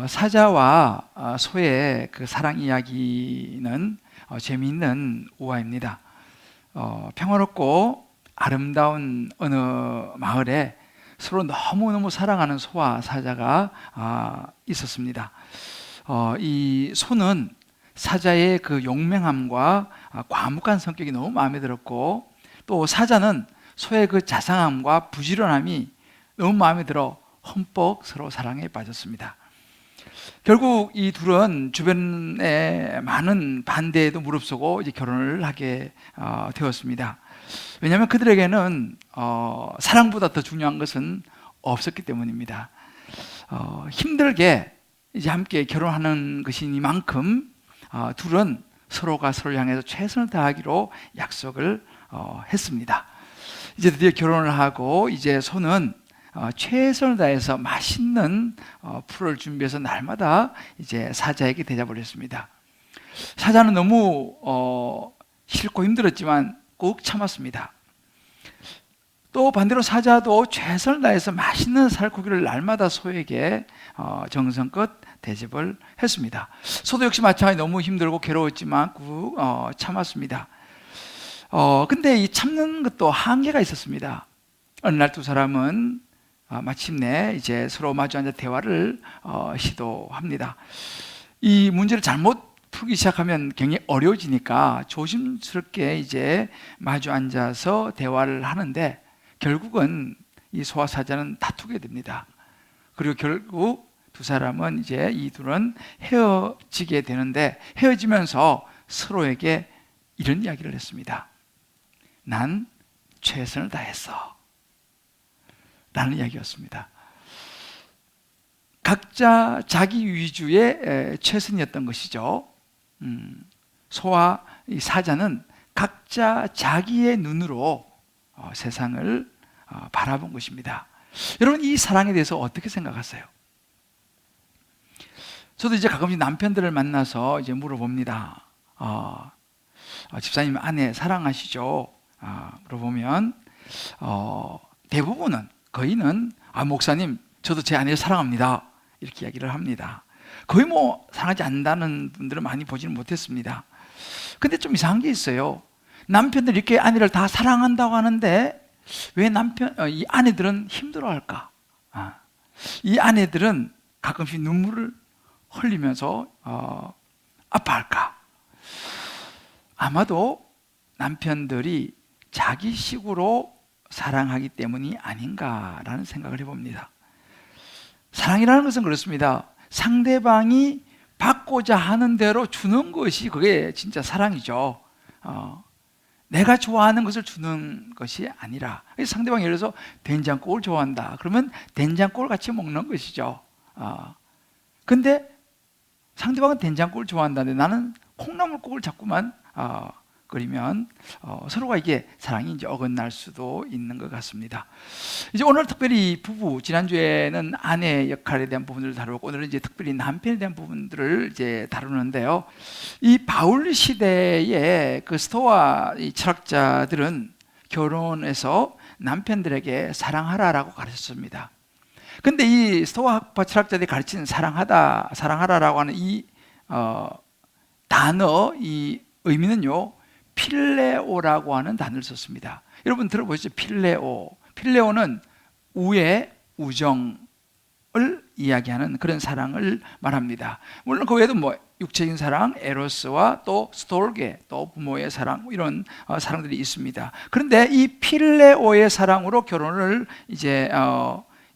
사자와 소의 그 사랑 이야기는 재미있는 우화입니다. 평화롭고 아름다운 어느 마을에 서로 너무너무 사랑하는 소와 사자가 있었습니다. 이 소는 사자의 그 용맹함과 과묵한 성격이 너무 마음에 들었고, 또 사자는 소의 그 자상함과 부지런함이 너무 마음에 들어 흠뻑 서로 사랑에 빠졌습니다. 결국 이 둘은 주변에 많은 반대에도 무릅쓰고 이제 결혼을 하게 되었습니다. 왜냐하면 그들에게는 사랑보다 더 중요한 것은 없었기 때문입니다. 힘들게 이제 함께 결혼하는 것이니만큼 둘은 서로가 서로를 향해서 최선을 다하기로 약속을 했습니다. 이제 드디어 결혼을 하고 이제 소는 최선을 다해서 맛있는 풀을 준비해서 날마다 이제 사자에게 대접을 했습니다. 사자는 너무 싫고 힘들었지만 꾹 참았습니다. 또 반대로 사자도 최선을 다해서 맛있는 살코기를 날마다 소에게 정성껏 대접을 했습니다. 소도 역시 마찬가지 너무 힘들고 괴로웠지만 꾹 참았습니다. 근데 이 참는 것도 한계가 있었습니다. 어느 날 두 사람은 마침내 이제 서로 마주 앉아 대화를 시도합니다. 이 문제를 잘못 풀기 시작하면 굉장히 어려워지니까 조심스럽게 이제 마주 앉아서 대화를 하는데, 결국은 이 소와 사자는 다투게 됩니다. 그리고 결국 두 사람은 이제 이 둘은 헤어지게 되는데, 헤어지면서 서로에게 이런 이야기를 했습니다. 난 최선을 다했어 라는 이야기였습니다. 각자 자기 위주의 최선이었던 것이죠. 소와 이 사자는 각자 자기의 눈으로 세상을 바라본 것입니다. 여러분, 이 사랑에 대해서 어떻게 생각하세요? 저도 이제 가끔씩 남편들을 만나서 이제 물어봅니다. 집사님 아내 사랑하시죠? 물어보면 대부분은, 거의는 목사님 저도 제 아내를 사랑합니다 이렇게 이야기를 합니다. 거의 뭐 사랑하지 않는다는 분들은 많이 보지는 못했습니다. 근데 좀 이상한 게 있어요. 남편들이 이렇게 아내를 다 사랑한다고 하는데 왜 이 아내들은 힘들어할까? 이 아내들은 가끔씩 눈물을 흘리면서 아파할까? 아마도 남편들이 자기식으로 사랑하기 때문이 아닌가라는 생각을 해봅니다. 사랑이라는 것은 그렇습니다. 상대방이 받고자 하는 대로 주는 것이 그게 진짜 사랑이죠. 내가 좋아하는 것을 주는 것이 아니라, 상대방이 예를 들어서 된장국을 좋아한다 그러면 된장국을 같이 먹는 것이죠. 근데 상대방은 된장국을 좋아한다는데 나는 콩나물국을 자꾸만 끓이면 서로가 이게 사랑이 이제 어긋날 수도 있는 것 같습니다. 이제 오늘 특별히 부부, 지난주에는 아내 역할에 대한 부분들을 다루고 오늘은 이제 특별히 남편에 대한 부분들을 이제 다루는데요. 이 바울 시대의 그 스토아 이 철학자들은 결혼해서 남편들에게 사랑하라라고 가르쳤습니다. 근데 이 스토아 학파 철학자들이 가르치는 사랑하라라고 하는 이 단어, 이 의미는요, 필레오라고 하는 단어를 썼습니다. 여러분 들어보시죠. 필레오는 우애, 우정을 이야기하는 그런 사랑을 말합니다. 물론 그 외에도 뭐 육체적인 사랑, 에로스와 또 스톨게, 또 부모의 사랑, 이런 사랑들이 있습니다. 그런데 이 필레오의 사랑으로 결혼을 이제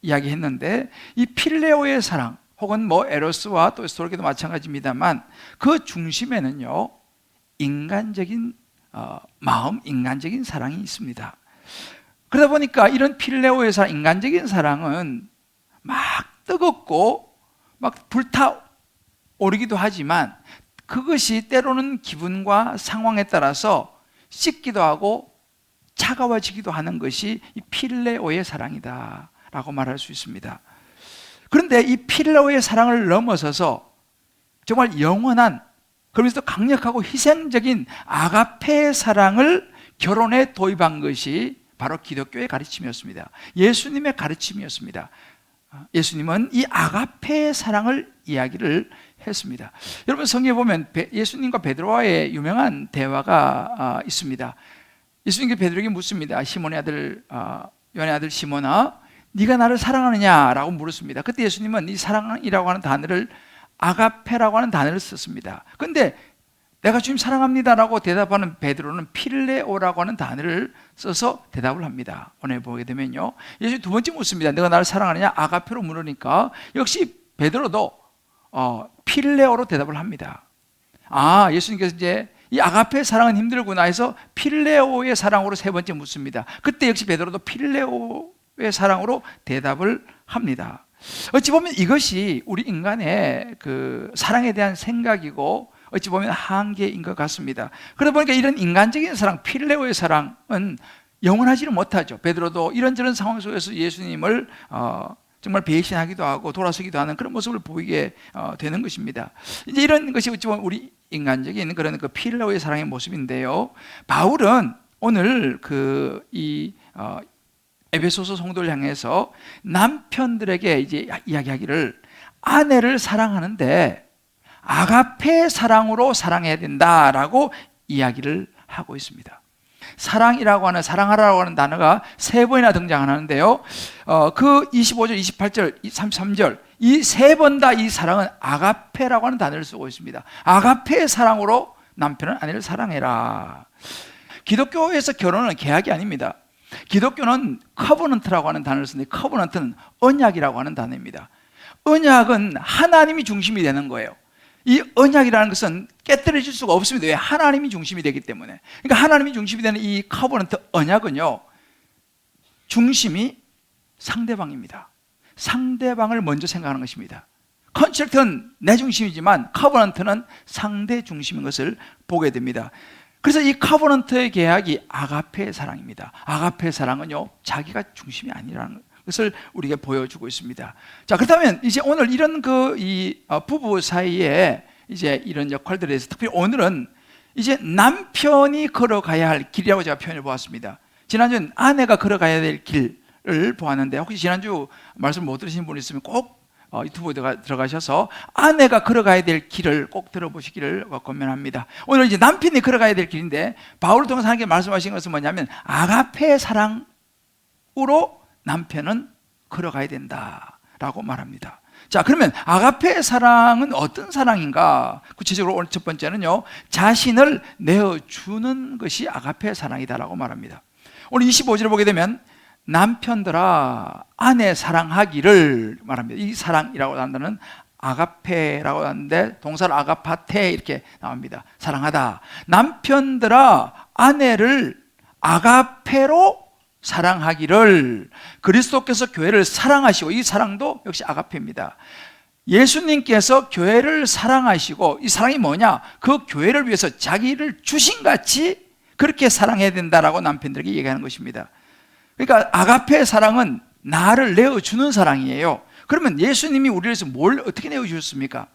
이야기했는데, 이 필레오의 사랑 혹은 뭐 에로스와 또 스톨게도 마찬가지입니다만, 그 중심에는요 인간적인 마음, 인간적인 사랑이 있습니다. 그러다 보니까 이런 필레오의 사랑, 인간적인 사랑은 막 뜨겁고 막 불타오르기도 하지만 그것이 때로는 기분과 상황에 따라서 식기도 하고 차가워지기도 하는 것이 이 필레오의 사랑이다 라고 말할 수 있습니다. 그런데 이 필레오의 사랑을 넘어서서 정말 영원한, 그러면서 강력하고 희생적인 아가페의 사랑을 결혼에 도입한 것이 바로 기독교의 가르침이었습니다. 예수님의 가르침이었습니다. 예수님은 이 아가페의 사랑을 이야기를 했습니다. 여러분 성경에 보면 예수님과 베드로와의 유명한 대화가 있습니다. 예수님께 베드로에게 묻습니다. 시몬의 아들 요한의 아들 시몬아, 네가 나를 사랑하느냐라고 물었습니다. 그때 예수님은 이 사랑이라고 하는 단어를 아가페라고 하는 단어를 썼습니다. 그런데 내가 주님 사랑합니다라고 대답하는 베드로는 필레오라고 하는 단어를 써서 대답을 합니다. 오늘 보게 되면요, 예수님 두 번째 묻습니다. 내가 나를 사랑하느냐? 아가페로 물으니까 역시 베드로도 필레오로 대답을 합니다. 예수님께서 이제 이 아가페의 사랑은 힘들구나 해서 필레오의 사랑으로 세 번째 묻습니다. 그때 역시 베드로도 필레오의 사랑으로 대답을 합니다. 어찌 보면 이것이 우리 인간의 그 사랑에 대한 생각이고 어찌 보면 한계인 것 같습니다. 그러다 보니까 이런 인간적인 사랑, 필레오의 사랑은 영원하지는 못하죠. 베드로도 이런저런 상황 속에서 예수님을 정말 배신하기도 하고 돌아서기도 하는 그런 모습을 보이게 되는 것입니다. 이제 이런 것이 어찌 보면 우리 인간적인 그런 그 필레오의 사랑의 모습인데요. 바울은 오늘 에베소서 성도를 향해서 남편들에게 이제 이야기하기를 아내를 사랑하는데 아가페 사랑으로 사랑해야 된다라고 이야기를 하고 있습니다. 사랑이라고 하는, 사랑하라고 하는 단어가 세 번이나 등장하는데요. 그 25절, 28절, 33절 이 세 번 다 이 사랑은 아가페라고 하는 단어를 쓰고 있습니다. 아가페의 사랑으로 남편은 아내를 사랑해라. 기독교에서 결혼은 계약이 아닙니다. 기독교는 커버넌트라고 하는 단어를 쓰는데 커버넌트는 언약이라고 하는 단어입니다. 언약은 하나님이 중심이 되는 거예요. 이 언약이라는 것은 깨뜨려질 수가 없습니다. 왜? 하나님이 중심이 되기 때문에. 그러니까 하나님이 중심이 되는 이 커버넌트 언약은요, 중심이 상대방입니다. 상대방을 먼저 생각하는 것입니다. 컨트랙트는 내 중심이지만 커버넌트는 상대 중심인 것을 보게 됩니다. 그래서 이 커버넌트의 계약이 아가페의 사랑입니다. 아가페의 사랑은요, 자기가 중심이 아니라는 것을 우리에게 보여주고 있습니다. 자, 그렇다면 이제 오늘 이런 부부 사이에 이제 이런 역할들에 대해서 특별히 오늘은 이제 남편이 걸어가야 할 길이라고 제가 표현해 보았습니다. 지난주엔 아내가 걸어가야 될 길을 보았는데 혹시 지난주 말씀 못 들으신 분 있으면 꼭 유튜브에 들어가셔서 아내가 걸어가야 될 길을 꼭 들어보시기를 권면합니다. 오늘 이제 남편이 걸어가야 될 길인데 바울을 통해서 하나님께 말씀하신 것은 뭐냐면 아가페의 사랑으로 남편은 걸어가야 된다라고 말합니다. 자, 그러면 아가페의 사랑은 어떤 사랑인가? 구체적으로 오늘 첫 번째는요, 자신을 내어주는 것이 아가페의 사랑이다라고 말합니다. 오늘 25절을 보게 되면 남편들아 아내 사랑하기를 말합니다. 이 사랑이라고 한다는 아가페라고 하는데 동사를 아가파테 이렇게 나옵니다. 사랑하다. 남편들아 아내를 아가페로 사랑하기를, 그리스도께서 교회를 사랑하시고, 이 사랑도 역시 아가페입니다. 예수님께서 교회를 사랑하시고, 이 사랑이 뭐냐? 그 교회를 위해서 자기를 주신같이 그렇게 사랑해야 된다라고 남편들에게 얘기하는 것입니다. 그러니까 아가페의 사랑은 나를 내어주는 사랑이에요. 그러면 예수님이 우리를 위해서 뭘 어떻게 내어주셨습니까?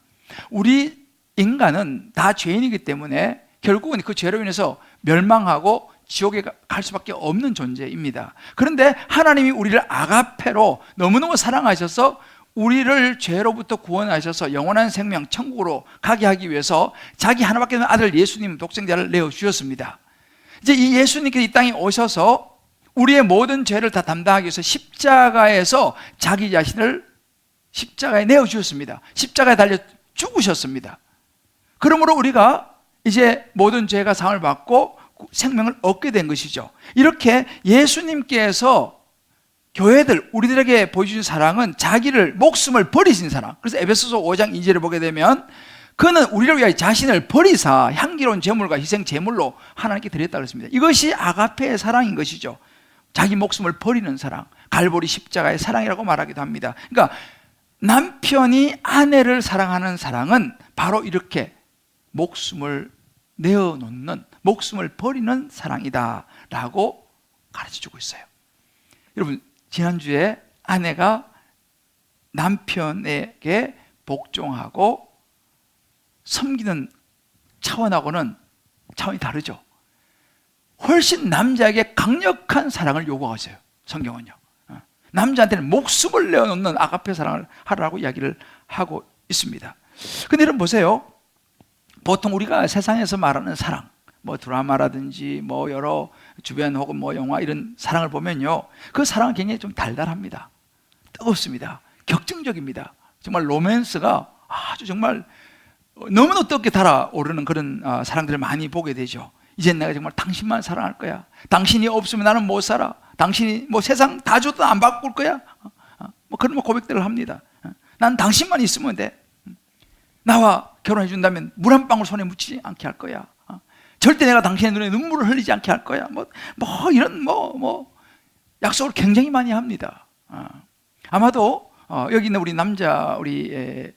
우리 인간은 다 죄인이기 때문에 결국은 그 죄로 인해서 멸망하고 지옥에 갈 수밖에 없는 존재입니다. 그런데 하나님이 우리를 아가페로 너무너무 사랑하셔서 우리를 죄로부터 구원하셔서 영원한 생명 천국으로 가게 하기 위해서 자기 하나밖에 없는 아들 예수님 독생자를 내어주셨습니다. 이제 이 예수님께서 이 땅에 오셔서 우리의 모든 죄를 다 담당하기 위해서 십자가에서 자기 자신을 십자가에 내어주셨습니다. 십자가에 달려 죽으셨습니다. 그러므로 우리가 이제 모든 죄가 상을 받고 생명을 얻게 된 것이죠. 이렇게 예수님께서 교회들, 우리들에게 보여주신 사랑은 자기를, 목숨을 버리신 사랑. 그래서 에베소서 5장 2절을 보게 되면 그는 우리를 위하여 자신을 버리사 향기로운 제물과 희생 제물로 하나님께 드렸다 그랬습니다. 이것이 아가페의 사랑인 것이죠. 자기 목숨을 버리는 사랑, 갈보리 십자가의 사랑이라고 말하기도 합니다. 그러니까 남편이 아내를 사랑하는 사랑은 바로 이렇게 목숨을 내어놓는, 목숨을 버리는 사랑이다 라고 가르쳐주고 있어요. 여러분, 지난주에 아내가 남편에게 복종하고 섬기는 차원하고는 차원이 다르죠. 훨씬 남자에게 강력한 사랑을 요구하세요, 성경은요. 남자한테는 목숨을 내어놓는 아가페 사랑을 하라고 이야기를 하고 있습니다. 근데 여러분 보세요. 보통 우리가 세상에서 말하는 사랑, 뭐 드라마라든지 뭐 여러 주변 혹은 뭐 영화 이런 사랑을 보면요, 그 사랑은 굉장히 좀 달달합니다. 뜨겁습니다. 격정적입니다. 정말 로맨스가 아주 정말 너무나 뜨겁게 달아오르는 그런 사랑들을 많이 보게 되죠. 이젠 내가 정말 당신만 사랑할 거야. 당신이 없으면 나는 못 살아. 당신이 뭐 세상 다 줘도 안 바꿀 거야. 뭐 그런 고백들을 합니다. 난 당신만 있으면 돼. 나와 결혼해 준다면 물 한 방울 손에 묻히지 않게 할 거야. 절대 내가 당신의 눈에 눈물을 흘리지 않게 할 거야. 이런 약속을 굉장히 많이 합니다. 아마도 여기 있는 우리 남자 우리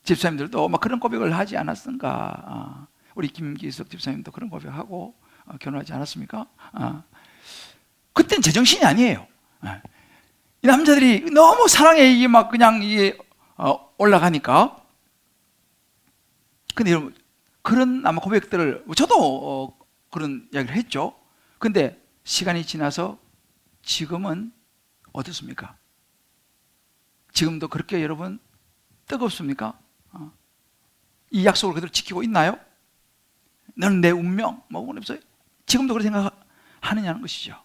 집사님들도 그런 고백을 하지 않았던가. 우리 김기석 집사님도 그런 고백하고 결혼하지 않았습니까? 그때는 제정신이 아니에요. 이 남자들이 너무 사랑에 이게 그냥 이게 올라가니까. 근데 여러분, 그런 아마 고백들을 저도 그런 이야기를 했죠. 근데 시간이 지나서 지금은 어떻습니까? 지금도 그렇게 여러분 뜨겁습니까? 이 약속을 그대로 지키고 있나요? 너는 내 운명 지금도 그렇게 생각하느냐는 것이죠.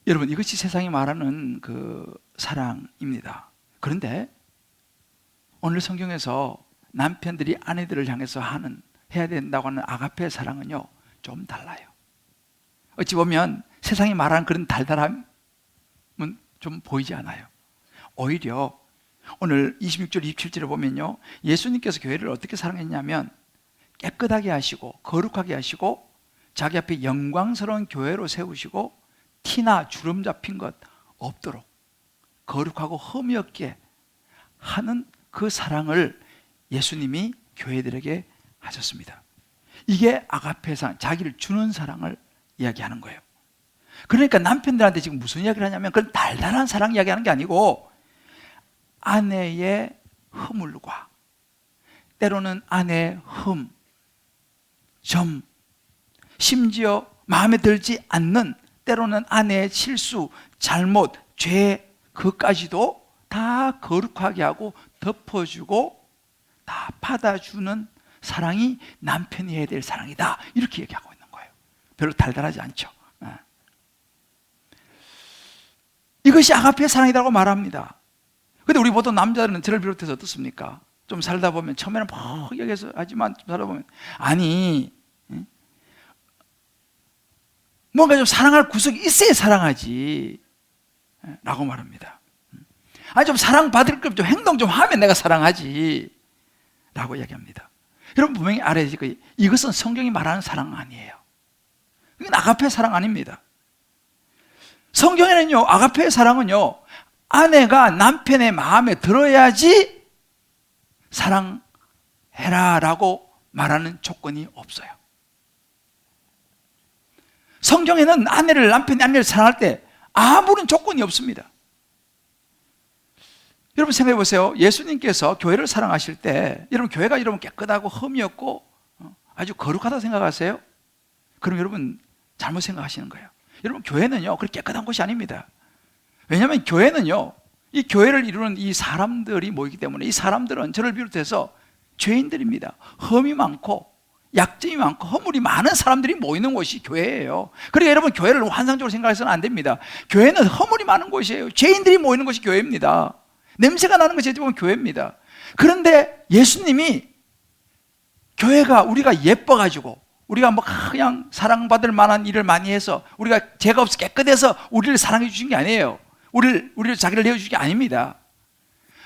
여러분, 이것이 세상이 말하는 그 사랑입니다. 그런데 오늘 성경에서 남편들이 아내들을 향해서 해야 된다고 하는 아가페 사랑은요, 좀 달라요. 어찌 보면 세상이 말하는 그런 달달함은 좀 보이지 않아요. 오히려 오늘 26절 27절을 보면요, 예수님께서 교회를 어떻게 사랑했냐면 깨끗하게 하시고 거룩하게 하시고 자기 앞에 영광스러운 교회로 세우시고 티나 주름 잡힌 것 없도록 거룩하고 흠이 없게 하는 그 사랑을 예수님이 교회들에게 하셨습니다. 이게 아가페 사랑, 자기를 주는 사랑을 이야기하는 거예요. 그러니까 남편들한테 지금 무슨 이야기를 하냐면 그런 달달한 사랑 이야기하는 게 아니고 아내의 허물과 때로는 아내의 흠, 점, 심지어 마음에 들지 않는 때로는 아내의 실수, 잘못, 죄 그것까지도 다 거룩하게 하고 덮어주고 다 받아주는 사랑이 남편이 해야 될 사랑이다, 이렇게 얘기하고 있는 거예요. 별로 달달하지 않죠. 이것이 아가페 사랑이라고 말합니다. 근데 우리 보통 남자들은 저를 비롯해서 어떻습니까? 좀 살다 보면 처음에는 막 여기서 하지만 좀 살다 보면 아니 뭔가 좀 사랑할 구석이 있어야 사랑하지 라고 말합니다. 아니 좀 사랑받을 것 좀 행동 좀 하면 내가 사랑하지 라고 이야기합니다. 여러분 분명히 알아야지, 이것은 성경이 말하는 사랑 아니에요. 이건 아가페 사랑 아닙니다. 성경에는요, 아가페 사랑은요, 아내가 남편의 마음에 들어야지 사랑해라 라고 말하는 조건이 없어요. 성경에는 남편이 아내를 사랑할 때 아무런 조건이 없습니다. 여러분 생각해 보세요. 예수님께서 교회를 사랑하실 때 여러분 교회가 여러분 깨끗하고 흠이 없고 아주 거룩하다고 생각하세요? 그럼 여러분 잘못 생각하시는 거예요. 여러분 교회는요 그렇게 깨끗한 곳이 아닙니다. 왜냐하면 교회는요, 이 교회를 이루는 이 사람들이 모이기 때문에 이 사람들은 저를 비롯해서 죄인들입니다. 흠이 많고 약점이 많고 허물이 많은 사람들이 모이는 곳이 교회예요. 그러니까 여러분 교회를 환상적으로 생각해서는 안 됩니다. 교회는 허물이 많은 곳이에요. 죄인들이 모이는 곳이 교회입니다. 냄새가 나는 것이 어찌 보면 교회입니다. 그런데 예수님이 교회가 우리가 예뻐가지고 우리가 그냥 사랑받을 만한 일을 많이 해서 우리가 죄가 없어 깨끗해서 우리를 사랑해 주신 게 아니에요. 우리를 자기를 내어주신 게 아닙니다.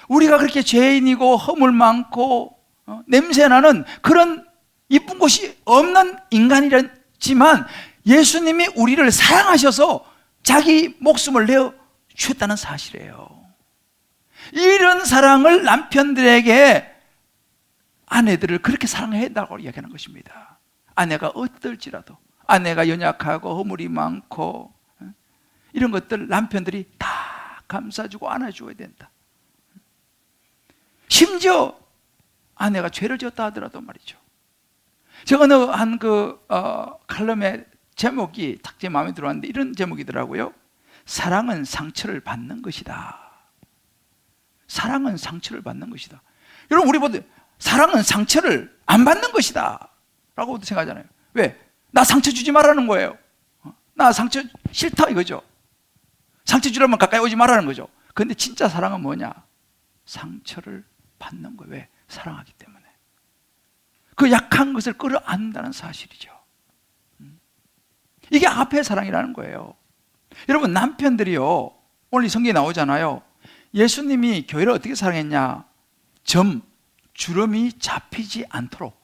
우리가 그렇게 죄인이고 허물 많고 냄새나는 그런 이쁜 곳이 없는 인간이지만 예수님이 우리를 사랑하셔서 자기 목숨을 내어 주셨다는 사실이에요. 이런 사랑을 남편들에게 아내들을 그렇게 사랑해야 한다고 이야기하는 것입니다. 아내가 어떨지라도 아내가 연약하고 허물이 많고 이런 것들 남편들이 다 감싸주고 안아줘야 된다. 심지어 아내가 죄를 지었다 하더라도 말이죠. 제가 어느 한 칼럼의 제목이 딱 제 마음에 들어왔는데 이런 제목이더라고요. 사랑은 상처를 받는 것이다. 사랑은 상처를 받는 것이다. 여러분, 우리 보듯 사랑은 상처를 안 받는 것이다 라고 생각하잖아요. 왜? 나 상처 주지 말라는 거예요. 나 상처 싫다 이거죠. 상처 주려면 가까이 오지 말라는 거죠. 그런데 진짜 사랑은 뭐냐? 상처를 받는 거예요. 왜? 사랑하기 때문에. 그 약한 것을 끌어안는다는 사실이죠. 이게 아가페의 사랑이라는 거예요. 여러분, 남편들이요, 오늘 이 성경에 나오잖아요. 예수님이 교회를 어떻게 사랑했냐? 주름이 잡히지 않도록.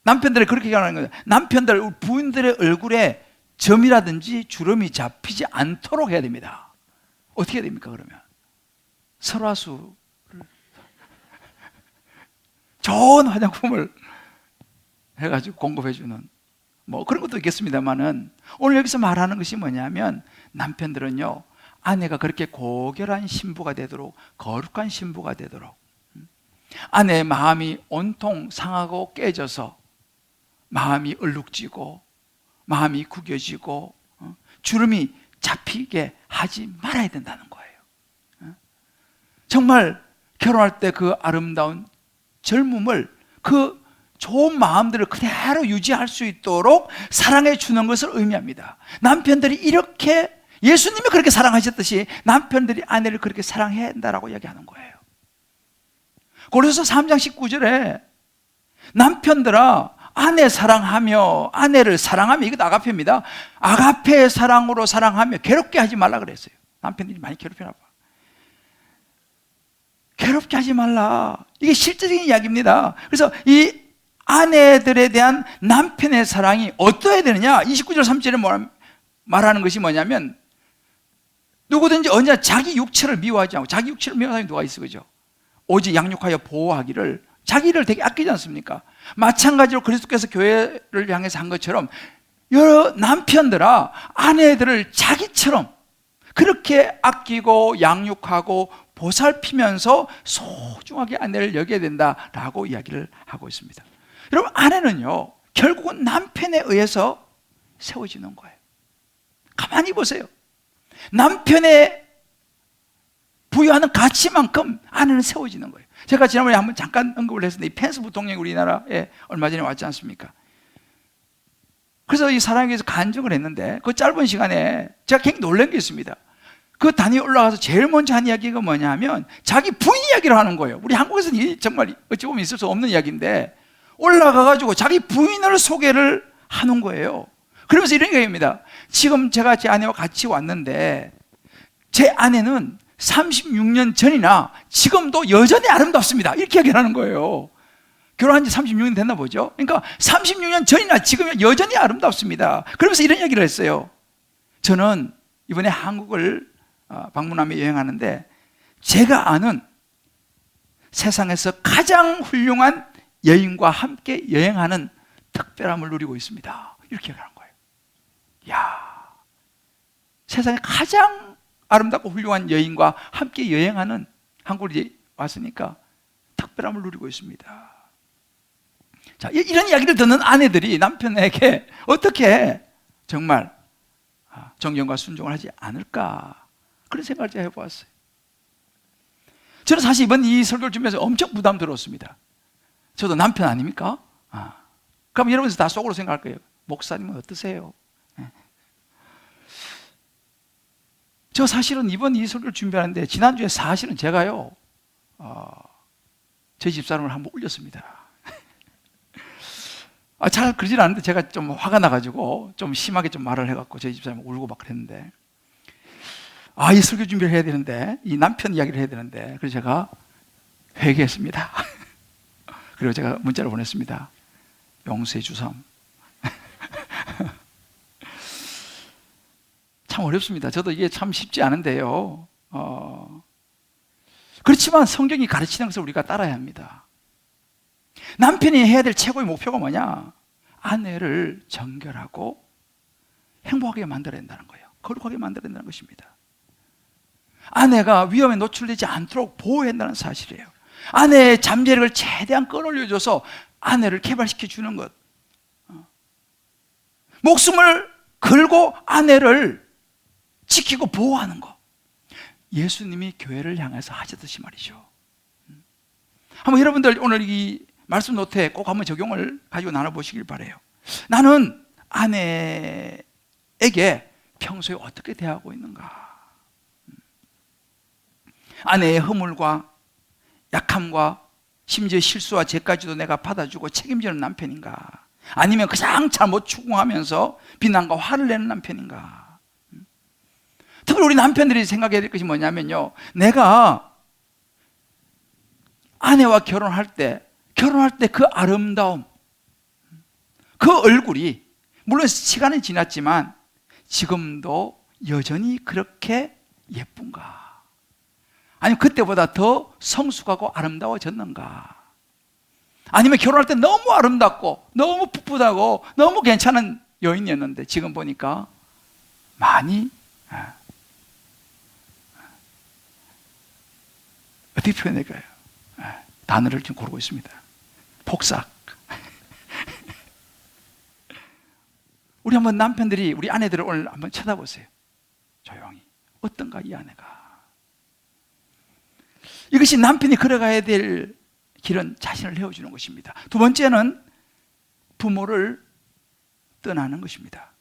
남편들이 그렇게 얘기하는 거예요. 남편들, 부인들의 얼굴에 점이라든지 주름이 잡히지 않도록 해야 됩니다. 어떻게 해야 됩니까, 그러면? 설화수를, 좋은 화장품을 해가지고 공급해주는 뭐 그런 것도 있겠습니다만은, 오늘 여기서 말하는 것이 뭐냐면, 남편들은요, 아내가 그렇게 고결한 신부가 되도록, 거룩한 신부가 되도록, 아내의 마음이 온통 상하고 깨져서 마음이 얼룩지고 마음이 구겨지고 주름이 잡히게 하지 말아야 된다는 거예요. 정말 결혼할 때 그 아름다운 젊음을, 그 좋은 마음들을 그대로 유지할 수 있도록 사랑해 주는 것을 의미합니다. 남편들이 이렇게, 예수님이 그렇게 사랑하셨듯이 남편들이 아내를 그렇게 사랑해야 한다라고 이야기하는 거예요. 고린도서 3장 19절에 남편들아 아내 사랑하며, 아내를 사랑하며, 이것도 아가페입니다. 아가페의 사랑으로 사랑하며 괴롭게 하지 말라 그랬어요. 남편들이 많이 괴롭히나 봐. 괴롭게 하지 말라. 이게 실제적인 이야기입니다. 그래서 이 아내들에 대한 남편의 사랑이 어떠해야 되느냐? 29절 3절에 말하는 것이 뭐냐면, 누구든지 언제나 자기 육체를 미워하지 않고, 자기 육체를 미워하는 사람이 누가 있어, 그죠? 오직 양육하여 보호하기를, 자기를 되게 아끼지 않습니까? 마찬가지로 그리스도께서 교회를 향해서 한 것처럼, 여러 남편들아 아내들을 자기처럼 그렇게 아끼고 양육하고 보살피면서 소중하게 아내를 여겨야 된다라고 이야기를 하고 있습니다. 여러분, 아내는요, 결국은 남편에 의해서 세워지는 거예요. 가만히 보세요. 남편의 부여하는 가치만큼 아내는 세워지는 거예요. 제가 지난번에 한번 잠깐 언급을 했었는데, 이 펜스 부통령이 우리나라에 얼마 전에 왔지 않습니까? 그래서 이 사랑에 대해서 간증을 했는데, 그 짧은 시간에 제가 굉장히 놀란 게 있습니다. 그 단위에 올라가서 제일 먼저 한 이야기가 뭐냐면, 자기 부인 이야기를 하는 거예요. 우리 한국에서는 정말 어찌 보면 있을 수 없는 이야기인데, 올라가가지고 자기 부인을 소개를 하는 거예요. 그러면서 이런 얘기입니다. 지금 제가 제 아내와 같이 왔는데, 제 아내는 36년 전이나 지금도 여전히 아름답습니다. 이렇게 얘기를 하는 거예요. 결혼한 지 36년 됐나 보죠. 그러니까 36년 전이나 지금 여전히 아름답습니다. 그러면서 이런 얘기를 했어요. 저는 이번에 한국을 방문하며 여행하는데, 제가 아는 세상에서 가장 훌륭한 여인과 함께 여행하는 특별함을 누리고 있습니다. 이렇게 얘기하는 거예요. 이야, 세상에 가장 아름답고 훌륭한 여인과 함께 여행하는, 한국에 왔으니까 특별함을 누리고 있습니다. 자, 이런 이야기를 듣는 아내들이 남편에게 어떻게 정말 정경과 순종을 하지 않을까, 그런 생각을 제가 해보았어요. 저는 사실 이번 이 설교를 준비해서 엄청 부담 들었습니다. 저도 남편 아닙니까? 그럼 여러분들 다 속으로 생각할 거예요. 목사님은 어떠세요? 저 사실은 이번 이 설교를 준비하는데, 지난주에 사실은 제가요, 저희 집사람을 한번 울렸습니다. 잘 그러진 않는데 제가 좀 화가 나가지고 좀 심하게 좀 말을 해갖고 저희 집사람이 울고 막 그랬는데, 이 설교 준비를 해야 되는데, 이 남편 이야기를 해야 되는데, 그래서 제가 회개했습니다. 그리고 제가 문자를 보냈습니다. 용서해 주삼. 참 어렵습니다. 저도 이게 참 쉽지 않은데요. 그렇지만 성경이 가르치는 것을 우리가 따라야 합니다. 남편이 해야 될 최고의 목표가 뭐냐? 아내를 정결하고 행복하게 만들어야 된다는 거예요. 거룩하게 만들어야 된다는 것입니다. 아내가 위험에 노출되지 않도록 보호해야 한다는 사실이에요. 아내의 잠재력을 최대한 끌어올려줘서 아내를 개발시켜 주는 것, 목숨을 걸고 아내를 지키고 보호하는 거, 예수님이 교회를 향해서 하셨듯이 말이죠. 한번 여러분들 오늘 이 말씀 노트에 꼭 한번 적용을 가지고 나눠보시길 바라요. 나는 아내에게 평소에 어떻게 대하고 있는가? 아내의 허물과 약함과 심지어 실수와 죄까지도 내가 받아주고 책임지는 남편인가? 아니면 그냥 잘못 추궁하면서 비난과 화를 내는 남편인가? 특히 우리 남편들이 생각해야 될 것이 뭐냐면요, 내가 아내와 결혼할 때 그 아름다움, 그 얼굴이 물론 시간이 지났지만 지금도 여전히 그렇게 예쁜가? 아니면 그때보다 더 성숙하고 아름다워졌는가? 아니면 결혼할 때 너무 아름답고 너무 풋풋하고 너무 괜찮은 여인이었는데 지금 보니까 많이 어떻게 표현할까요? 단어를 좀 고르고 있습니다. 폭삭. 우리 한번 남편들이 우리 아내들을 오늘 한번 쳐다보세요. 조용히. 어떤가 이 아내가. 이것이 남편이 걸어가야 될 길은 자신을 내어주는 것입니다. 두 번째는 부모를 떠나는 것입니다.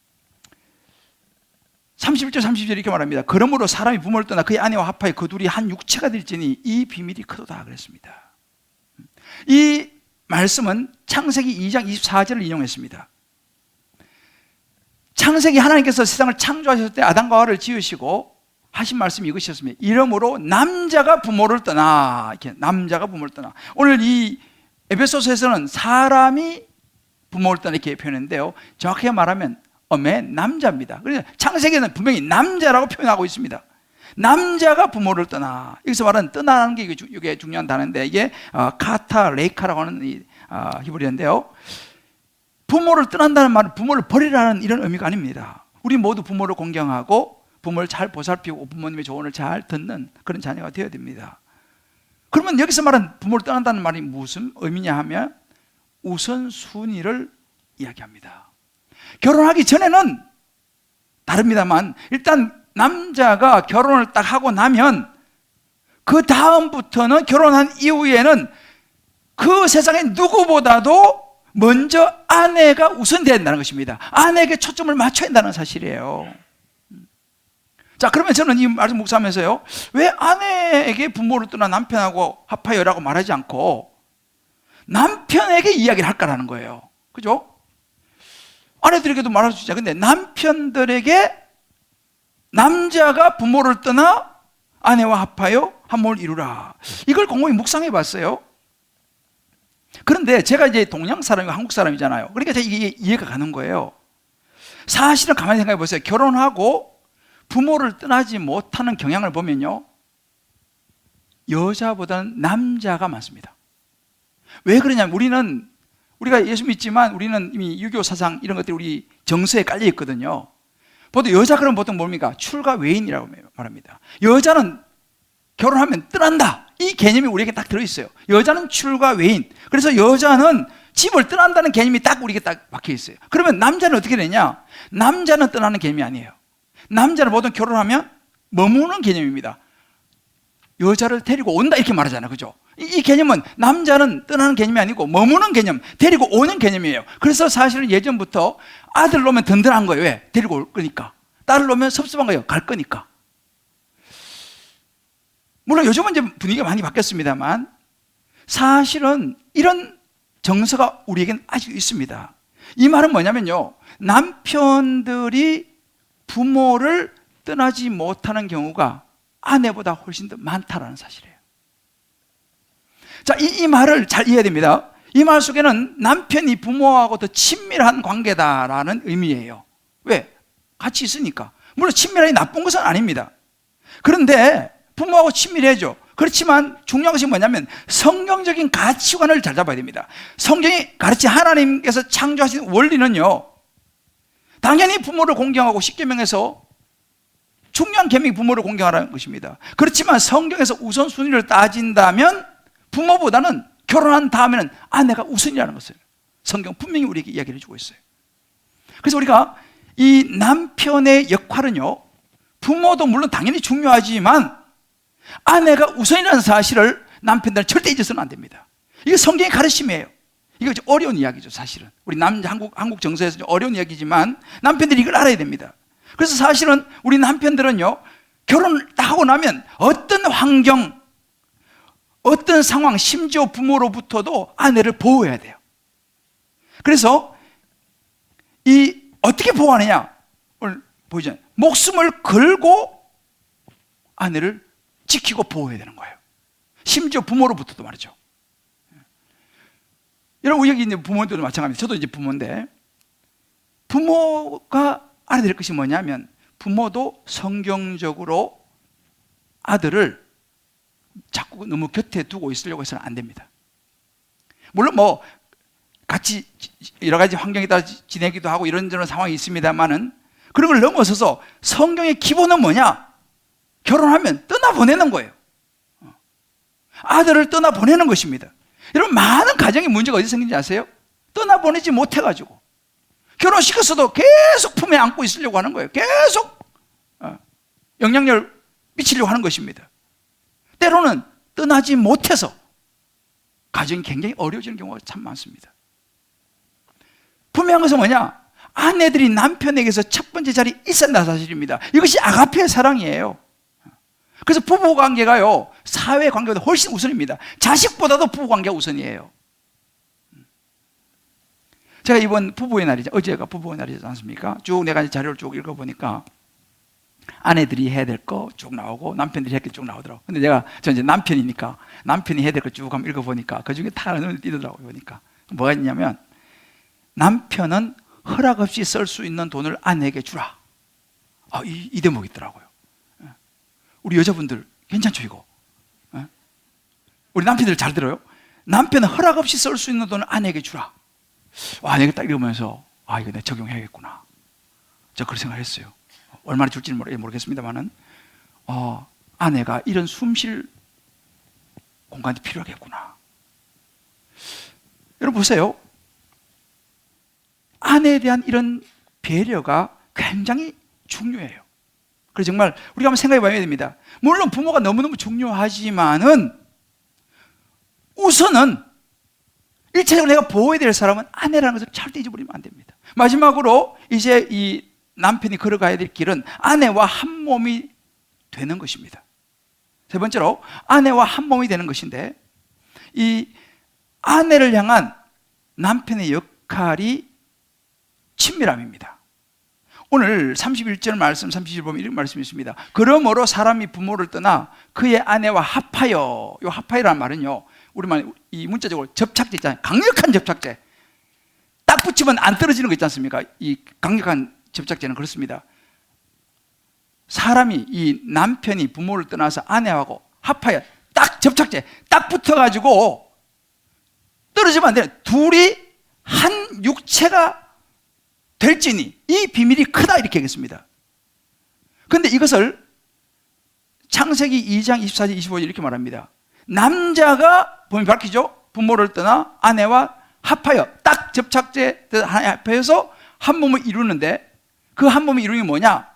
31절 32절 이렇게 말합니다. 그러므로 사람이 부모를 떠나 그의 아내와 합하여 그 둘이 한 육체가 될지니 이 비밀이 크도다 그랬습니다. 이 말씀은 창세기 2장 24절을 인용했습니다. 창세기 하나님께서 세상을 창조하셨을 때 아담과 하와를 지으시고 하신 말씀이 이것이었습니다. 이러므로 남자가 부모를 떠나, 이렇게 남자가 부모를 떠나. 오늘 이 에베소서에서는 사람이 부모를 떠나 이렇게 표현했는데요, 정확하게 말하면 어맨 남자입니다. 그래서 창세기에는 분명히 남자라고 표현하고 있습니다. 남자가 부모를 떠나. 여기서 말하는 떠나는 게 이게 중요한 단어인데 이게 카타 레이카라고 하는 이 히브리어인데요, 부모를 떠난다는 말은 부모를 버리라는 이런 의미가 아닙니다. 우리 모두 부모를 공경하고 부모를 잘 보살피고 부모님의 조언을 잘 듣는 그런 자녀가 되어야 됩니다. 그러면 여기서 말하는 부모를 떠난다는 말이 무슨 의미냐 하면 우선순위를 이야기합니다. 결혼하기 전에는 다릅니다만 일단 남자가 결혼을 딱 하고 나면 그 다음부터는 결혼한 이후에는 그 세상에 누구보다도 먼저 아내가 우선돼야 된다는 것입니다. 아내에게 초점을 맞춰야 한다는 사실이에요. 자, 그러면 저는 이 말씀 묵상하면서요, 왜 아내에게 부모를 떠나 남편하고 합하여라고 말하지 않고 남편에게 이야기를 할까라는 거예요. 그죠? 아내들에게도 말할 수 있죠. 근데 남편들에게 남자가 부모를 떠나 아내와 합하여 한 몸을 이루라, 이걸 곰곰이 묵상해 봤어요. 그런데 제가 이제 동양 사람이고 한국 사람이잖아요. 그러니까 이게 이해가 가는 거예요. 사실은 가만히 생각해 보세요. 결혼하고 부모를 떠나지 못하는 경향을 보면요, 여자보다는 남자가 많습니다. 왜 그러냐면 우리가 예수 믿지만 우리는 이미 유교 사상 이런 것들이 우리 정서에 깔려 있거든요. 보통 여자 그러면 보통 뭡니까? 출가 외인이라고 말합니다. 여자는 결혼하면 떠난다, 이 개념이 우리에게 딱 들어있어요. 여자는 출가 외인. 그래서 여자는 집을 떠난다는 개념이 딱 우리에게 딱 박혀 있어요. 그러면 남자는 어떻게 되냐? 남자는 떠나는 개념이 아니에요. 남자는 보통 결혼하면 머무는 개념입니다. 여자를 데리고 온다 이렇게 말하잖아요. 그죠? 이 개념은 남자는 떠나는 개념이 아니고 머무는 개념, 데리고 오는 개념이에요. 그래서 사실은 예전부터 아들 놓으면 든든한 거예요. 왜? 데리고 올 거니까. 딸을 놓으면 섭섭한 거예요. 갈 거니까. 물론 요즘은 이제 분위기가 많이 바뀌었습니다만 사실은 이런 정서가 우리에겐 아직 있습니다. 이 말은 뭐냐면요, 남편들이 부모를 떠나지 못하는 경우가 아내보다 훨씬 더 많다라는 사실이에요. 자, 이 말을 잘 이해해야 됩니다. 이 말 속에는 남편이 부모하고 더 친밀한 관계다라는 의미예요. 왜? 같이 있으니까. 물론 친밀하기 나쁜 것은 아닙니다. 그런데 부모하고 친밀해야죠. 그렇지만 중요한 것이 뭐냐면 성경적인 가치관을 잘 잡아야 됩니다. 성경이 가르치 하나님께서 창조하신 원리는요, 당연히 부모를 공경하고 십계명에서 중요한 계명이 부모를 공경하라는 것입니다. 그렇지만 성경에서 우선순위를 따진다면 부모보다는 결혼한 다음에는 아내가 우선이라는 것을 성경 분명히 우리에게 이야기를 해주고 있어요. 그래서 우리가 이 남편의 역할은요, 부모도 물론 당연히 중요하지만 아내가 우선이라는 사실을 남편들은 절대 잊어서는 안 됩니다. 이게 성경의 가르침이에요. 이거 어려운 이야기죠, 사실은. 우리 한국 정서에서 좀 어려운 이야기지만 남편들이 이걸 알아야 됩니다. 그래서 사실은 우리 남편들은요, 결혼을 다 하고 나면 어떤 환경, 어떤 상황, 심지어 부모로부터도 아내를 보호해야 돼요. 그래서 어떻게 보호하느냐? 오늘 보이잖아요. 목숨을 걸고 아내를 지키고 보호해야 되는 거예요. 심지어 부모로부터도 말이죠. 여러분, 여기 있는 부모들도 마찬가지입니다. 저도 이제 부모인데, 부모가 알아야 될 것이 뭐냐면, 부모도 성경적으로 아들을 자꾸 너무 곁에 두고 있으려고 해서는 안 됩니다. 물론 뭐 같이 여러 가지 환경에 따라 지내기도 하고 이런저런 상황이 있습니다만은, 그런 걸 넘어서서 성경의 기본은 뭐냐? 결혼하면 떠나보내는 거예요. 아들을 떠나보내는 것입니다. 여러분, 많은 가정의 문제가 어디서 생긴지 아세요? 떠나보내지 못해가지고 결혼시켰어도 계속 품에 안고 있으려고 하는 거예요. 계속 영향력을 미치려고 하는 것입니다. 때로는 떠나지 못해서 가정이 굉장히 어려워지는 경우가 참 많습니다. 분명한 것은 뭐냐? 아내들이 남편에게서 첫 번째 자리에 있어야 한다는 사실입니다. 이것이 아가페의 사랑이에요. 그래서 부부관계가요, 사회관계보다 훨씬 우선입니다. 자식보다도 부부관계가 우선이에요. 제가 이번 부부의 날이죠. 어제가 부부의 날이지 않습니까? 쭉 내가 자료를 쭉 읽어보니까 아내들이 해야 될 거 쭉 나오고 남편들이 해야 될 게 쭉 나오더라고요. 근데 저 이제 남편이니까 남편이 해야 될 거 쭉 한번 읽어보니까 그 중에 다 눈에 띄더라고요. 보니까 뭐가 있냐면, 남편은 허락 없이 쓸 수 있는 돈을 아내에게 주라. 이 대목이 있더라고요. 우리 여자분들 괜찮죠, 이거? 우리 남편들 잘 들어요? 남편은 허락 없이 쓸 수 있는 돈을 아내에게 주라. 내가 딱 읽으면서 이거 내가 적용해야겠구나. 저 그런 생각을 했어요. 얼마나 줄지는 모르겠습니다만은 아내가 이런 숨쉴 공간이 필요하겠구나. 여러분 보세요. 아내에 대한 이런 배려가 굉장히 중요해요. 그래서 정말 우리가 한번 생각해 봐야 됩니다. 물론 부모가 너무너무 중요하지만은 우선은 일차적으로 내가 보호해야 될 사람은 아내라는 것을 절대 잊어버리면 안 됩니다. 마지막으로 이제 이 남편이 걸어가야 될 길은 아내와 한 몸이 되는 것입니다. 세 번째로 아내와 한 몸이 되는 것인데, 이 아내를 향한 남편의 역할이 친밀함입니다. 오늘 31절 말씀, 32절 보면 이런 말씀이 있습니다. 그러므로 사람이 부모를 떠나 그의 아내와 합하여. 이 합하여라는 말은요, 우리말 이 문자적으로 접착제 있잖아요. 강력한 접착제. 딱 붙이면 안 떨어지는 거 있지 않습니까? 이 강력한 접착제는 그렇습니다. 사람이, 이 남편이 부모를 떠나서 아내하고 합하여, 딱 접착제 딱 붙어가지고 떨어지면 안 돼요. 둘이 한 육체가 될지니 이 비밀이 크다, 이렇게 하겠습니다. 그런데 이것을 창세기 2장 24절 25절 이렇게 말합니다. 남자가 보면 밝히죠. 부모를 떠나 아내와 합하여, 딱 접착제 합해서 한 몸을 이루는데, 그 한 몸을 이루는 게 뭐냐?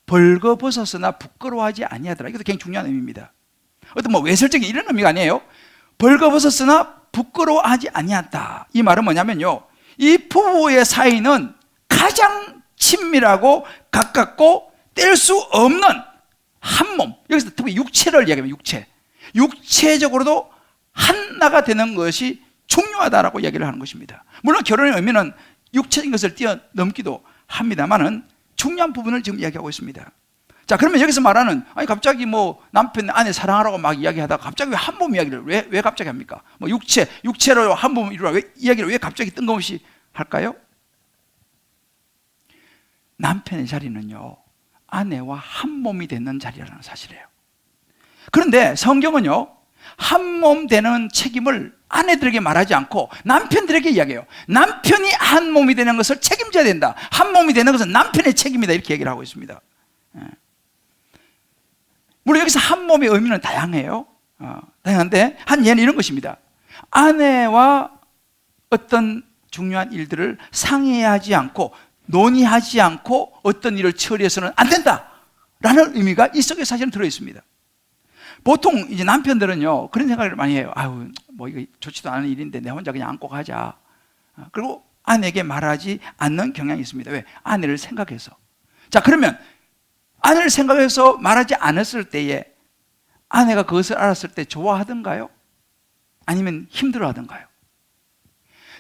벌거벗었으나 부끄러워하지 아니하더라. 이것도 굉장히 중요한 의미입니다. 어떤 외설적인 이런 의미가 아니에요. 벌거벗었으나 부끄러워하지 아니하다. 이 말은 뭐냐면요, 이 부부의 사이는 가장 친밀하고 가깝고 뗄 수 없는 한 몸. 여기서 특히 육체를 이야기합니다. 육체적으로도 하나가 되는 것이 중요하다라고 이야기를 하는 것입니다. 물론 결혼의 의미는 육체적인 것을 뛰어넘기도 합니다만은 중요한 부분을 지금 이야기하고 있습니다. 자, 그러면 여기서 말하는, 갑자기 남편, 아내 사랑하라고 막 이야기하다가 갑자기 왜 한 몸 이야기를 왜 갑자기 합니까? 육체로 한 몸 이루라 이야기를 왜 갑자기 뜬금없이 할까요? 남편의 자리는요, 아내와 한 몸이 되는 자리라는 사실이에요. 그런데 성경은요, 한 몸 되는 책임을 아내들에게 말하지 않고 남편들에게 이야기해요. 남편이 한 몸이 되는 것을 책임져야 된다. 한 몸이 되는 것은 남편의 책임이다, 이렇게 얘기를 하고 있습니다. 물론 여기서 한 몸의 의미는 다양해요. 다양한데 한 예는 이런 것입니다. 아내와 어떤 중요한 일들을 상의하지 않고 논의하지 않고 어떤 일을 처리해서는 안 된다 라는 의미가 이 속에 사실은 들어있습니다. 보통 이제 남편들은요, 그런 생각을 많이 해요. 아유, 뭐 이거 좋지도 않은 일인데 내 혼자 그냥 안고 가자. 그리고 아내에게 말하지 않는 경향이 있습니다. 왜? 아내를 생각해서. 자, 그러면 아내를 생각해서 말하지 않았을 때에 아내가 그것을 알았을 때 좋아하던가요? 아니면 힘들어하던가요?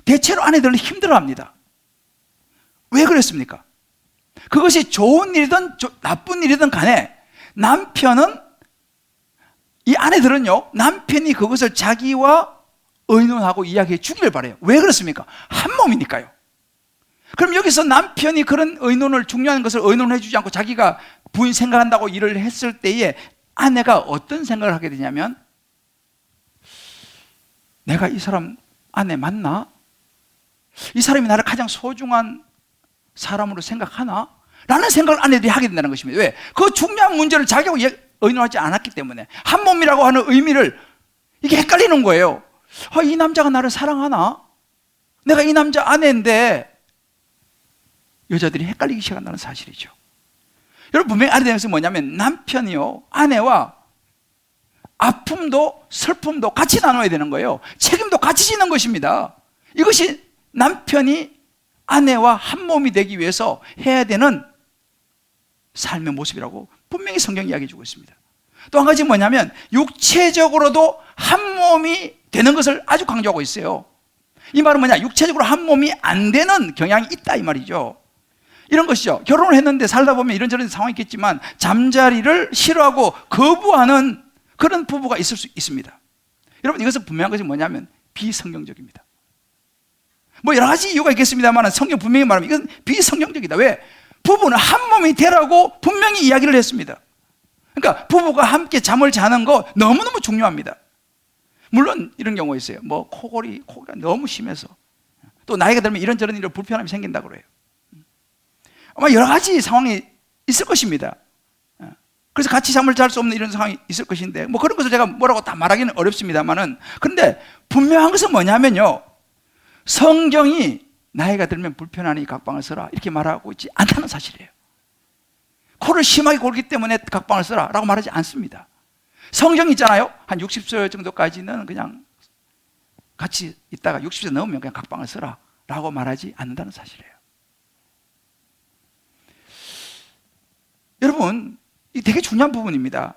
대체로 아내들은 힘들어합니다. 왜 그랬습니까? 그것이 좋은 일이든 나쁜 일이든 간에 남편은, 이 아내들은요, 남편이 그것을 자기와 의논하고 이야기해 주기를 바라요. 왜 그렇습니까? 한 몸이니까요. 그럼 여기서 남편이 그런 의논을, 중요한 것을 의논해 주지 않고 자기가 부인 생각한다고 일을 했을 때에 아내가 어떤 생각을 하게 되냐면, 내가 이 사람 아내 맞나? 이 사람이 나를 가장 소중한 사람으로 생각하나? 라는 생각을 아내들이 하게 된다는 것입니다. 왜? 그 중요한 문제를 자기하고 의논하지 않았기 때문에 한 몸이라고 하는 의미를, 이게 헷갈리는 거예요. 이 남자가 나를 사랑하나? 내가 이 남자 아내인데. 여자들이 헷갈리기 시작한다는 사실이죠. 여러분, 분명히 알아야 되는 것은 뭐냐면 남편이요, 아내와 아픔도 슬픔도 같이 나눠야 되는 거예요. 책임도 같이 지는 것입니다. 이것이 남편이 아내와 한 몸이 되기 위해서 해야 되는 삶의 모습이라고 분명히 성경이 이야기해 주고 있습니다. 또 한 가지 뭐냐면 육체적으로도 한 몸이 되는 것을 아주 강조하고 있어요. 이 말은 뭐냐? 육체적으로 한 몸이 안 되는 경향이 있다 이 말이죠. 이런 것이죠. 결혼을 했는데 살다 보면 이런저런 상황이 있겠지만 잠자리를 싫어하고 거부하는 그런 부부가 있을 수 있습니다. 여러분, 이것은 분명한 것이 뭐냐면 비성경적입니다. 뭐 여러 가지 이유가 있겠습니다만 성경 분명히 말하면 이건 비성경적이다. 왜? 부부는 한 몸이 되라고 분명히 이야기를 했습니다. 그러니까 부부가 함께 잠을 자는 거 너무너무 중요합니다. 물론 이런 경우가 있어요. 뭐 코가 너무 심해서 또 나이가 들면 이런저런 일로 불편함이 생긴다고 그래요. 아마 여러 가지 상황이 있을 것입니다. 그래서 같이 잠을 잘 수 없는 이런 상황이 있을 것인데, 뭐 그런 것을 제가 뭐라고 다 말하기는 어렵습니다만은, 그런데 분명한 것은 뭐냐면요, 성경이 나이가 들면 불편하니 각방을 써라 이렇게 말하고 있지 않다는 사실이에요. 코를 심하게 골기 때문에 각방을 써라 라고 말하지 않습니다. 성경 있잖아요, 한 60세 정도까지는 그냥 같이 있다가 60세 넘으면 그냥 각방을 써라 라고 말하지 않는다는 사실이에요. 여러분, 이 되게 중요한 부분입니다.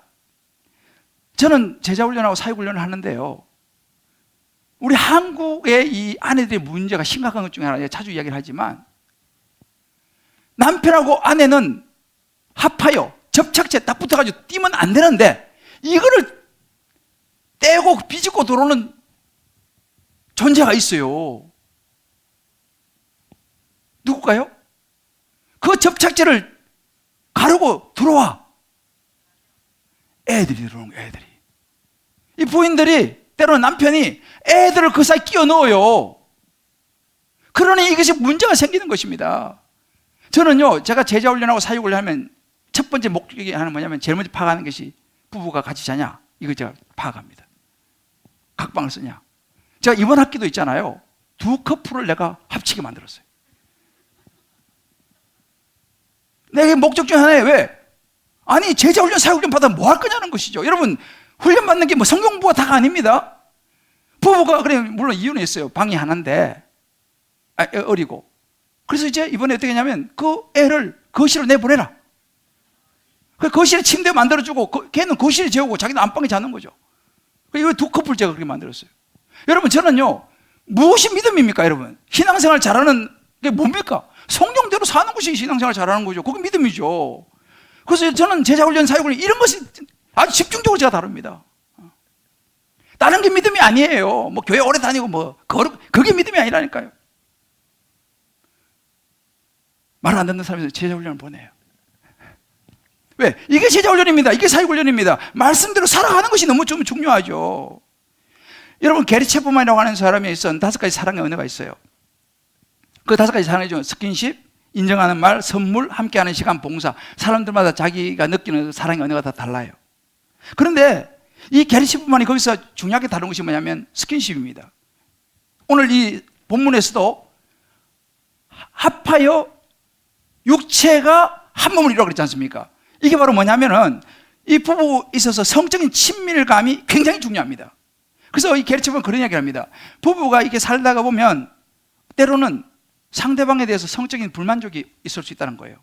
저는 제자훈련하고 사역훈련을 하는데요, 우리 한국의 이 아내들의 문제가 심각한 것 중에 하나, 자주 이야기를 하지만 남편하고 아내는 합하여 접착제 딱 붙어가지고 뛰면 안 되는데 이거를 떼고 비집고 들어오는 존재가 있어요. 누굴까요? 그 접착제를 가르고 들어와. 애들이 들어오는 거예요. 애들이. 이 부인들이, 때로는 남편이 애들을 그 사이 끼워 넣어요. 그러니 이것이 문제가 생기는 것입니다. 저는요, 제가 제자훈련하고 사역훈련하면 첫 번째 목적이 하나 뭐냐면, 제일 먼저 파악하는 것이 부부가 같이 자냐, 이거 제가 파악합니다. 각방을 쓰냐. 제가 이번 학기도 있잖아요, 두 커플을 내가 합치게 만들었어요. 내게 목적 중에 하나에, 왜? 아니, 제자훈련 사역훈련 받아 뭐 할 거냐는 것이죠. 여러분, 훈련 받는 게 뭐 성경부가 다가 아닙니다. 부부가, 그래, 물론 이유는 있어요. 방이 하나인데 어리고, 그래서 이제 이번에 어떻게 했냐면 그 애를 거실로 내보내라. 그 거실에 침대 만들어주고, 걔는 거실에 재우고 자기는 안방에 자는 거죠. 이거 두 커플 제가 그렇게 만들었어요. 여러분, 저는요, 무엇이 믿음입니까? 여러분, 신앙생활 잘하는 게 뭡니까? 성경대로 사는 것이 신앙생활 잘하는 거죠. 그게 믿음이죠. 그래서 저는 제자훈련, 사역훈련 이런 것이 아주 집중적으로 제가 다룹니다. 다른 게 믿음이 아니에요. 뭐 교회 오래 다니고 뭐 그게 믿음이 아니라니까요. 말 안 듣는 사람이 제자훈련을 보내요. 왜? 이게 제자훈련입니다. 이게 사역훈련입니다. 말씀대로 살아가는 것이 너무 좀 중요하죠. 여러분, 게리 체프만이라고 하는 사람이 있어 5가지 사랑의 언어가 있어요. 그 5가지 사랑의 중 스킨십, 인정하는 말, 선물, 함께하는 시간, 봉사. 사람들마다 자기가 느끼는 사랑의 언어가 다 달라요. 그런데 이 게리 체프만이 거기서 중요하게 다룬 것이 뭐냐면 스킨십입니다. 오늘 이 본문에서도 합하여 육체가 한 몸을 이루라고 그랬지 않습니까? 이게 바로 뭐냐면은 이 부부에 있어서 성적인 친밀감이 굉장히 중요합니다. 그래서 이 게르츠는 그런 이야기를 합니다. 부부가 이렇게 살다가 보면 때로는 상대방에 대해서 성적인 불만족이 있을 수 있다는 거예요.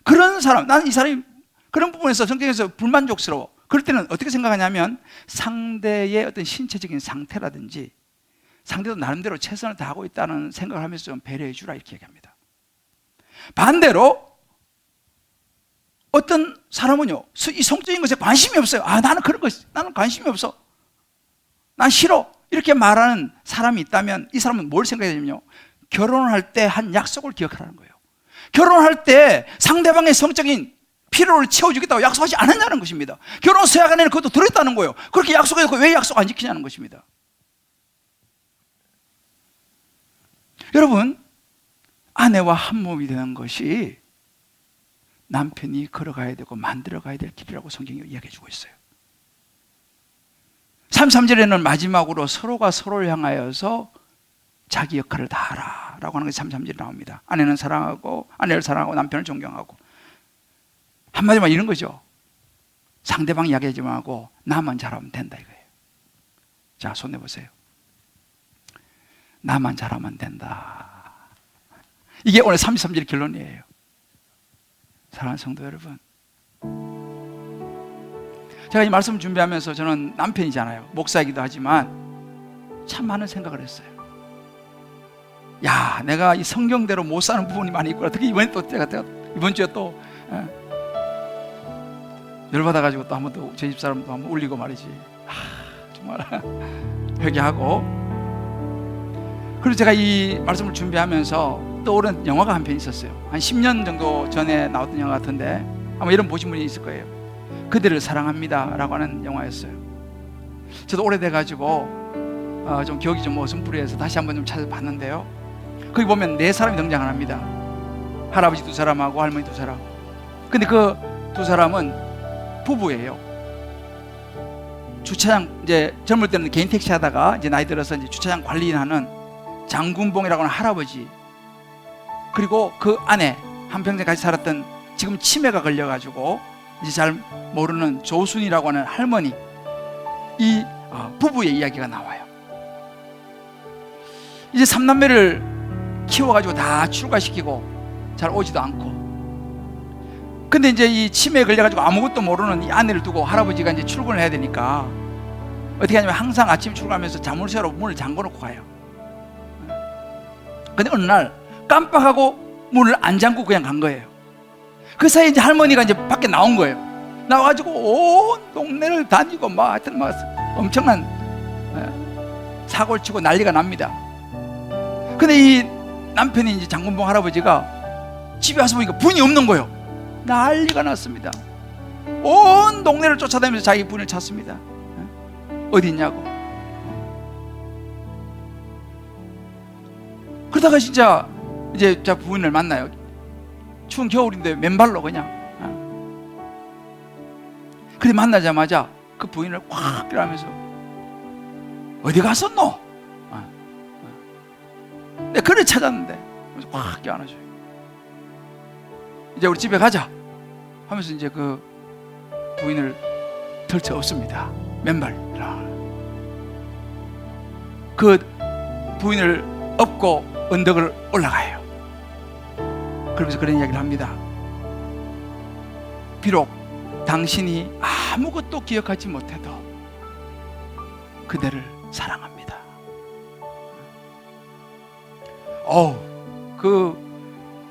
그런 사람, 나는 이 사람이 그런 부분에서 성격에서 불만족스러워. 그럴 때는 어떻게 생각하냐면 상대의 어떤 신체적인 상태라든지 상대도 나름대로 최선을 다하고 있다는 생각을 하면서 좀 배려해 주라 이렇게 얘기합니다. 반대로 어떤 사람은요, 이 성적인 것에 관심이 없어요. 나는 그런 것, 나는 관심이 없어. 난 싫어. 이렇게 말하는 사람이 있다면 이 사람은 뭘 생각해야 되냐면요, 결혼할 때 한 약속을 기억하라는 거예요. 결혼할 때 상대방의 성적인 필요를 채워주겠다고 약속하지 않았냐는 것입니다. 결혼 서약 안에는 그것도 들어있다는 거예요. 그렇게 약속해서 왜 약속 안 지키냐는 것입니다. 여러분, 아내와 한 몸이 되는 것이 남편이 걸어가야 되고 만들어가야 될 길이라고 성경이 이야기해주고 있어요. 33절에는 마지막으로 서로가 서로를 향하여서 자기 역할을 다하라 라고 하는 것이 33절에 나옵니다. 아내는 사랑하고, 아내를 사랑하고 남편을 존경하고. 한마디로 이런 거죠. 상대방 이야기하지 말고 나만 잘하면 된다 이거예요. 자, 손 내보세요. 나만 잘하면 된다. 이게 오늘 33절 결론이에요. 사랑하는 성도 여러분, 제가 이 말씀 준비하면서 저는 남편이잖아요. 목사이기도 하지만 참 많은 생각을 했어요. 야, 내가 이 성경대로 못 사는 부분이 많이 있구나. 특히 이번에 또 제가 이번 주에 또 열받아가지고 또 한번 또 제 집사람도 한번 울리고 말이지. 정말 회개하고. 그리고 제가 이 말씀을 준비하면서 떠오른 영화가 한 편 있었어요. 한 10년 정도 전에 나왔던 영화 같은데 아마 이런 보신 분이 있을 거예요. 그대를 사랑합니다 라고 하는 영화였어요. 저도 오래돼가지고 좀 기억이 좀 어슴푸레해서 다시 한번 좀 찾아봤는데요, 거기 보면 4사람이 등장을 합니다. 할아버지 2사람하고 할머니 2사람. 근데 그 2사람은 부부예요. 주차장, 이제 젊을 때는 개인 택시 하다가 이제 나이 들어서 이제 주차장 관리하는 장군봉이라고 하는 할아버지, 그리고 그 아내, 한평생 같이 살았던, 지금 치매가 걸려가지고 이제 잘 모르는 조순이라고 하는 할머니, 이 부부의 이야기가 나와요. 이제 3남매를 키워가지고 다 출가시키고 잘 오지도 않고, 근데 이제 이 치매에 걸려가지고 아무것도 모르는 이 아내를 두고 할아버지가 이제 출근을 해야 되니까 어떻게 하냐면 항상 아침 출근하면서 자물쇠로 문을 잠궈놓고 가요. 근데 어느 날 깜빡하고 문을 안 잠그고 그냥 간 거예요. 그 사이에 이제 할머니가 이제 밖에 나온 거예요. 나와가지고 온 동네를 다니고 막 하여튼 막 엄청난 사고를 치고 난리가 납니다. 근데 이 남편이 이제 장군봉 할아버지가 집에 와서 보니까 부인이 없는 거예요. 난리가 났습니다. 온 동네를 쫓아다니면서 자기 부인을 찾습니다. 어디 있냐고. 그러다가 진짜 이제 자 부인을 만나요. 추운 겨울인데 맨발로 그냥. 근데 만나자마자 그 부인을 확 끌어하면서 어디 갔었노? 내가 그를 찾았는데 확 껴안아줘요. 이제 우리 집에 가자 하면서 이제 그 부인을 덜쳐 업습니다. 맨발. 그 부인을 업고 언덕을 올라가요. 그러면서 그런 이야기를 합니다. 비록 당신이 아무것도 기억하지 못해도 그대를 사랑합니다. 그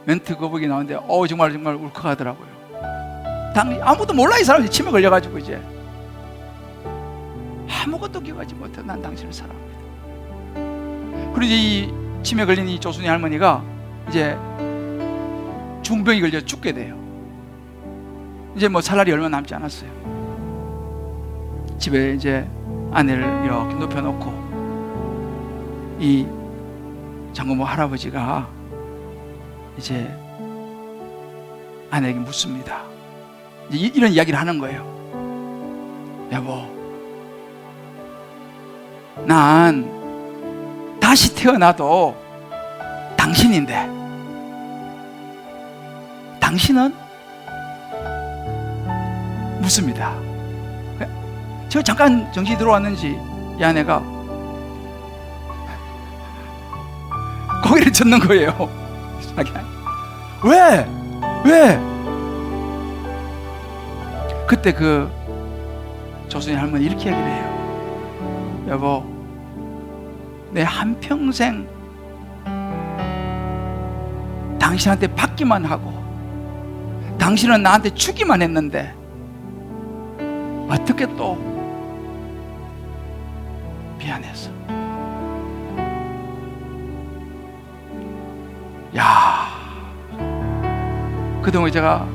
멘트 거북이 나오는데 정말 울컥하더라고요. 아무도 몰라. 이 사람이 치매 걸려가지고 이제 아무것도 기억하지 못해도 난 당신을 사랑합니다. 그리고 이제 이 치매 걸린 이 조순이 할머니가 이제 중병이 걸려 죽게 돼요. 이제 뭐 살 날이 얼마 남지 않았어요. 집에 이제 아내를 이렇게 눕혀놓고 이 장군모 할아버지가 이제 아내에게 묻습니다. 이제 이런 이야기를 하는 거예요. 여보, 난 다시 태어나도 당신인데 당신은? 묻습니다. 저 잠깐 정신이 들어왔는지 이 아내가 고개를 젓는 거예요. 왜? 왜? 그때 그 조선의 할머니 이렇게 얘기를 해요. 여보, 내 한평생 당신한테 받기만 하고 당신은 나한테 주기만 했는데 어떻게 또 미안해서. 야, 그동안 제가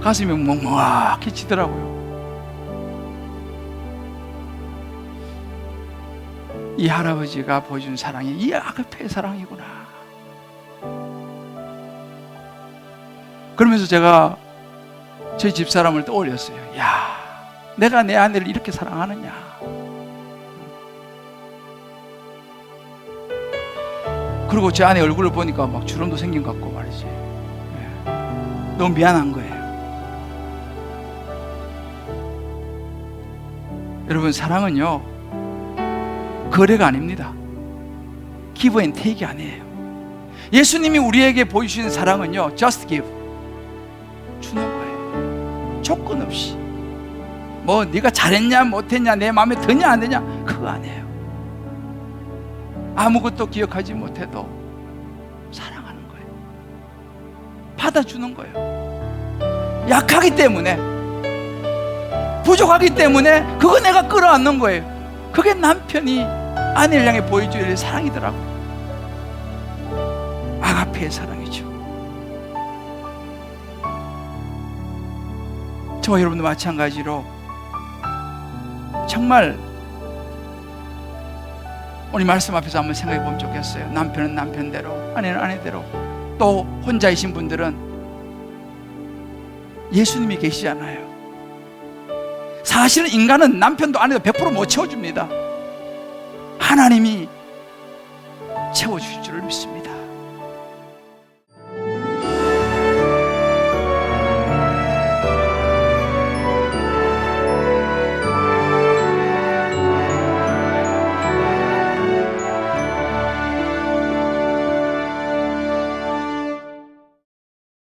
가슴이 먹먹해지더라고요. 이 할아버지가 보여준 사랑이 이 아가페의 사랑이구나. 그러면서 제가 저희 집사람을 떠올렸어요. 야, 내가 내 아내를 이렇게 사랑하느냐. 그리고 제 아내 얼굴을 보니까 막 주름도 생긴 것 같고 말이지. 너무 미안한 거예요. 여러분, 사랑은요 거래가 아닙니다. give and take 아니에요. 예수님이 우리에게 보여주신 사랑은요 just give, 주는 거예요. 조건 없이. 뭐 네가 잘했냐 못했냐, 내 마음에 드냐 안 드냐, 그거 아니에요. 아무것도 기억하지 못해도 사랑하는 거예요. 받아주는 거예요. 약하기 때문에, 부족하기 때문에 그거 내가 끌어안는 거예요. 그게 남편이 아내를 향해 보여줄 사랑이더라고요. 아가페의 사랑이죠. 저와 여러분도 마찬가지로 정말 오늘 말씀 앞에서 한번 생각해 보면 좋겠어요. 남편은 남편대로, 아내는 아내대로, 또 혼자이신 분들은 예수님이 계시잖아요. 사실은 인간은 남편도 아내도 100% 못 채워줍니다. 하나님이 채워주실 줄을 믿습니다.